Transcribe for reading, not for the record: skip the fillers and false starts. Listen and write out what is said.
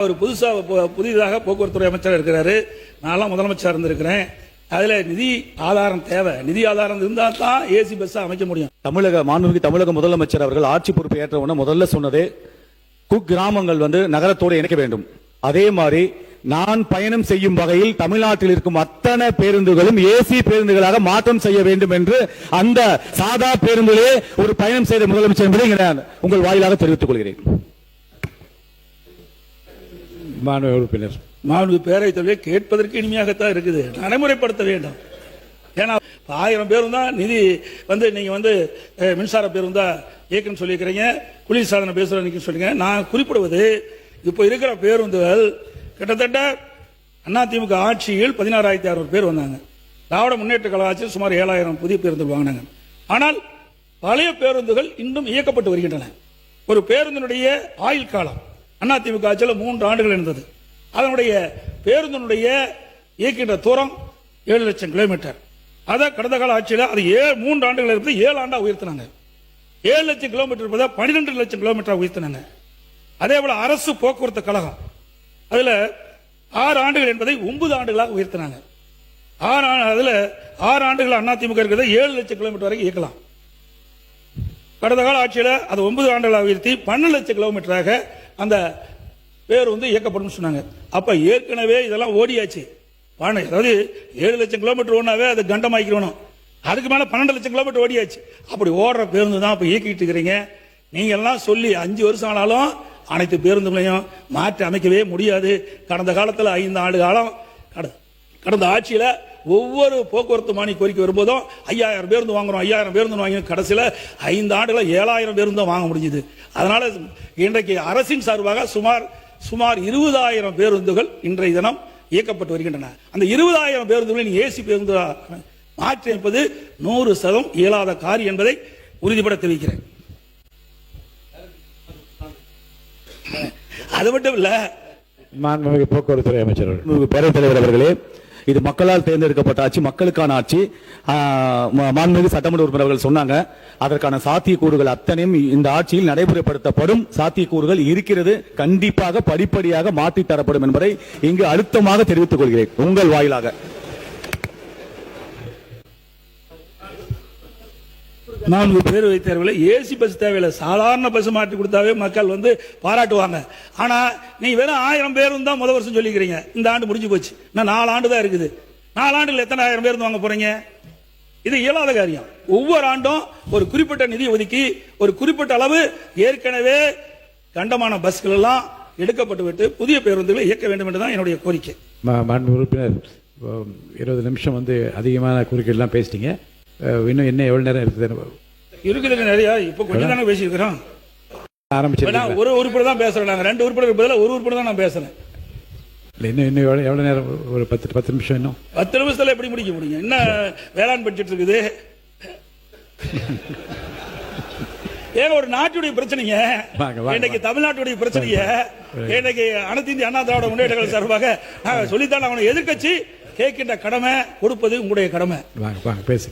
அவர் புதிதாக போக்குவரத்துறை அமைச்சர் இருக்கிறாரு. நான்லாம் முதலமைச்சர் இருந்திருக்கிறேன். அதுல நிதி ஆதாரம் தேவை. நிதி ஆதாரம் இருந்தா தான் ஏசி பஸ் அமைக்க முடியும். மாண்புமிகு தமிழக முதலமைச்சர் அவர்கள் ஆட்சி பொறுப்பு ஏற்ற உடனே முதல்ல சொன்னது குக்கிராமங்கள் நகரத்தோடு இணைக்க வேண்டும். அதே மாதிரி நான் பயணம் செய்யும் வகையில் தமிழ்நாட்டில் இருக்கும் அத்தனை பேருந்துகளும் ஏசி பேருந்துகளாக மாற்றம் செய்ய வேண்டும் என்று அந்த சாதா பேருந்துகளே ஒரு பயணம் செய்த முதலமைச்சர் என்பதை உங்கள் வாயிலாக தெரிவித்துக் கொள்கிறேன். மாண்புமிகு உறுப்பினர், மாண்புமிகு பேரவைத் தலைவர், கேட்பதற்கு இனிமையாகத்தான் இருக்குது. நடைமுறைப்படுத்த வேண்டும். ஏன்னா 1000 பேரும் தான் நிதி நீங்க மின்சார பேருந்தா இயக்குன்னு சொல்லியிருக்கிறீங்க, குளிர்சாதன பேசுறீங்க சொல்றீங்க. நான் குறிப்பிடுவது இப்ப இருக்கிற பேருந்துகள் கிட்டத்தட்ட அதிமுக ஆட்சியில் 16,600 பேர் வந்தாங்க. திராவிட முன்னேற்ற கழக ஆட்சியில் சுமார் 7,000 புதிய பேருந்துகள் வாங்கினாங்க. ஆனால் பழைய பேருந்துகள் இன்னும் இயக்கப்பட்டு வருகின்றன. ஒரு பேருந்தினுடைய ஆயுள் காலம் அதிமுக ஆட்சியில் 3 ஆண்டுகள் இருந்தது. அதனுடைய பேருந்தினுடைய இயக்கின்ற தூரம் 7 லட்சம் கிலோமீட்டர். அதை கடந்த கால ஆட்சியில் அது 3 ஆண்டுகள் இருந்து 7 ஆண்டா உயர்த்தினாங்க. 7 லட்சம் கிலோமீட்டர் இருப்பதை 12 லட்சம் கிலோமீட்டர் உயர்த்தினாங்க. அதே போல அரசு போக்குவரத்து கழகம் அதுல 6 ஆண்டுகள் என்பதை 9 ஆண்டுகளாக உயர்த்தினாங்க. 6 ஆண்டுகள் அதிமுக இருக்கிறத 7 லட்சம் கிலோமீட்டர் வரைக்கும் இயக்கலாம். கடந்த கால ஆட்சியில் அது 9 ஆண்டுகளாக உயர்த்தி 12 லட்சம் கிலோமீட்டராக அந்த பேருந்து இயக்கப்படும் சொன்னாங்க. அப்ப ஏற்கனவே இதெல்லாம் ஓடியாச்சு. அதாவது 7 லட்சம் கிலோமீட்டர் ஓடினாவே அது கண்டமாக்கிடணும். அதுக்கு மேல 12 லட்சம் கிலோமீட்டர் ஓடியாச்சு. அப்படி ஓடுற பேருந்து தான் இப்ப இயக்கிட்டு இருக்கிறீங்க. நீங்க எல்லாம் சொல்லி 5 வருஷம் ஆனாலும் அனைத்து பேருந்துகளையும் மாற்றி அமைக்கவே முடியாது. கடந்த காலத்தில் 5 ஆண்டு காலம் கடந்த ஆட்சியில ஒவ்வொரு போக்குவரத்து மானிய கோரிக்கை வரும்போதும் 5000 பேருந்து வாங்குறோம், 5000 பேருந்து வாங்கி கடைசியில் 5 ஆண்டுல 7000 பேருந்து வாங்க முடிஞ்சது. அதனால இன்றைக்கு அரசின் சார்பாக சுமார் 20,000 பேருந்துகள் இன்றைய தினம் இயக்கப்பட்டு வருகின்றன. அந்த 20,000 பேருந்துகளை ஏசி பேருந்து மாற்றி அமைப்பது 100% இயலாத காரியம் என்பதை உறுதிபட தெரிவிக்கிறேன். அது மட்டும் இல்ல, மாண்புமிகு போக்குவரத்துறை அமைச்சர் பேரவைத் தலைவர் அவர்களே, இது மக்களால் தேர்ந்தெடுக்கப்பட்ட ஆட்சி, மக்களுக்கான ஆட்சி. மாண்புமிகு சட்டமன்ற உறுப்பினர்கள் சொன்னாங்க, அதற்கான சாத்தியக்கூறுகள் அத்தனையும் இந்த ஆட்சியில் நடைமுறைப்படுத்தப்படும் சாத்தியக்கூறுகள் இருக்கிறது. கண்டிப்பாக படிப்படியாக மாற்றி தரப்படும் என்பதை இங்கு அழுத்தமாக தெரிவித்துக் கொள்கிறேன் உங்கள் வாயிலாக. நான்கு பேர் வைத்தார்கள். ஏசி பஸ் தேவையில்லை, சாதாரண பஸ் மாற்றி கொடுத்தாவே மக்கள் பாராட்டுவாங்க. ஆனா நீ வெறும் 1000 பேரும் தான் முதல் வருஷம் சொல்லிக்கிறீங்க. இந்த ஆண்டு முடிஞ்சு போச்சு. இன்னும் 4 ஆண்டு தான் இருக்குது. 4 ஆண்டுகள் எத்தனை 1000 பேருந்து வாங்க போறீங்க? இது இயலாத காரியம். ஒவ்வொரு ஆண்டும் ஒரு குறிப்பிட்ட நிதி ஒதுக்கி ஒரு குறிப்பிட்ட அளவு ஏற்கனவே கண்டமான பஸ்கள் எல்லாம் எடுக்கப்பட்டு விட்டு புதிய பேருந்துகளை இயக்க வேண்டும் என்றுதான் என்னுடைய கோரிக்கை. மாண்பு உறுப்பினர், 20 நிமிஷம் அதிகமான கோரிக்கை எல்லாம் பேசிட்டீங்க. இன்னும் என்ன எவ்வளவு நேரம் இருக்குது? நிறைய. இப்ப கொஞ்சம் தானே பேசியிருக்கிறோம். ஆரம்பிச்சு ஒரு உறுப்பினர் தான் பேசுறேன். நாங்க 2 உறுப்பினர் பதிலா ஒரு உறுப்பினர் தான் நான் பேசுறேன். இன்னும் எவ்வளவு நேரம்? ஒரு 10 நிமிஷம். இன்னும் 10 நிமிஷத்துல எப்படி முடிக்க முடியும்? என்ன வேளாண் பட்ஜெட் இருக்குது? ஏங்க ஒரு நாட்டுடைய பிரச்சனைங்க, இன்னைக்கு தமிழ்நாட்டுடைய பிரச்சனைய இன்னைக்கு அனைத்து இந்திய அண்ணா திராவிட முன்னேற்ற கழக சார்பாக சொல்லித்தான் அவனை எதிர்க்கட்சி கேட்கின்ற கடமை கொடுப்பது உங்களுடைய கடமை. பேசு.